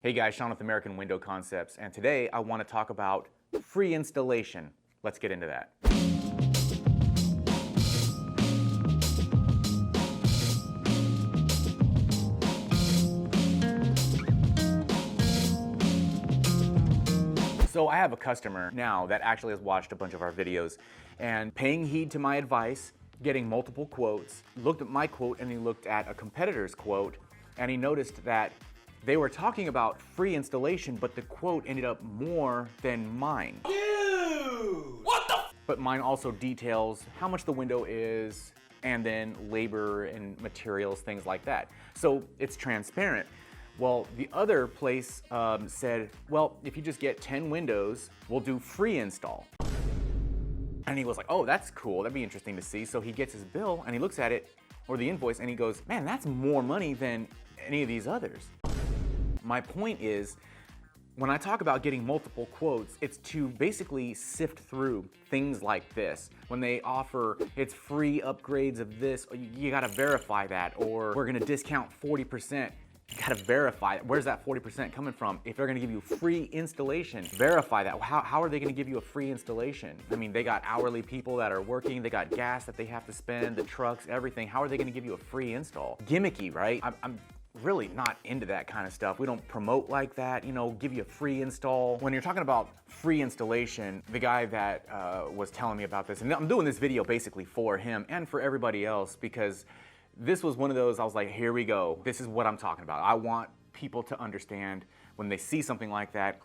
Hey guys, Sean with American Window Concepts, and today I want to talk about free installation. Let's get into that. So I have a customer now that actually has watched a bunch of our videos and paying heed to my advice, getting multiple quotes, looked at my quote and he looked at a competitor's quote and he noticed that they were talking about free installation, but the quote ended up more than mine. Dude! What the? But mine also details how much the window is, and then labor and materials, things like that. So it's transparent. Well, the other place said, well, if you just get 10 windows, we'll do free install. And he was like, oh, that's cool, that'd be interesting to see. So he gets his bill and he looks at it, or the invoice, and he goes, man, that's more money than any of these others. My point is, when I talk about getting multiple quotes, it's to basically sift through things like this. When they offer, it's free upgrades of this, you gotta verify that, or we're gonna discount 40%. You gotta verify it. Where's that 40% coming from? If they're gonna give you free installation, verify that. How are they gonna give you a free installation? I mean, they got hourly people that are working, they got gas that they have to spend, the trucks, everything. How are they gonna give you a free install? Gimmicky, right? I'm really not into that kind of stuff. We don't promote like that, you know, give you a free install. When you're talking about free installation, the guy that was telling me about this, and I'm doing this video basically for him and for everybody else, because this was one of those, I was like, here we go. This is what I'm talking about. I want people to understand when they see something like that,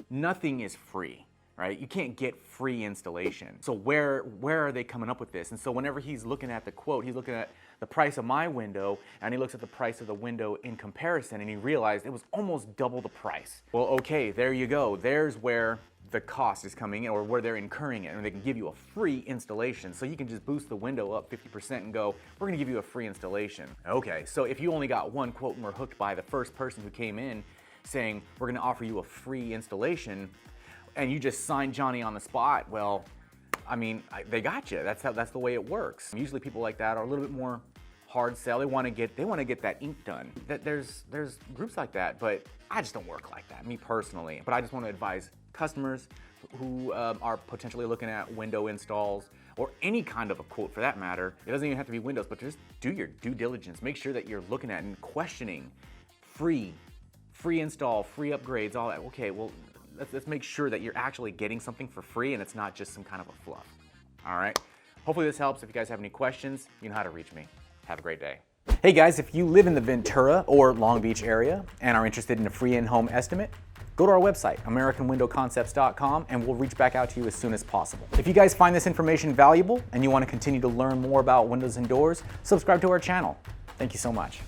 nothing is free, right? You can't get free installation. So where are they coming up with this? And so whenever he's looking at the quote, he's looking at the price of my window and he looks at the price of the window in comparison and he realized it was almost double the price. Well, okay, there you go. There's where the cost is coming in, or where they're incurring it, and they can give you a free installation. So you can just boost the window up 50% and go, we're gonna give you a free installation. Okay, so if you only got one quote and were hooked by the first person who came in saying, we're gonna offer you a free installation, and you just signed Johnny on the spot, well, I mean, they got you. That's the way it works. Usually people like that are a little bit more hard sell. They want to get that ink done. There's groups like that, but I just don't work like that, me personally. But I just want to advise customers who are potentially looking at window installs, or any kind of a quote for that matter. It doesn't even have to be windows, but just do your due diligence. Make sure that you're looking at and questioning free install, free upgrades, all that. Okay, well, let's make sure that you're actually getting something for free and it's not just some kind of a fluff. All right? Hopefully this helps. If you guys have any questions, you know how to reach me. Have a great day. Hey guys, if you live in the Ventura or Long Beach area and are interested in a free in-home estimate, go to our website, AmericanWindowConcepts.com, and we'll reach back out to you as soon as possible. If you guys find this information valuable and you want to continue to learn more about windows and doors, subscribe to our channel. Thank you so much.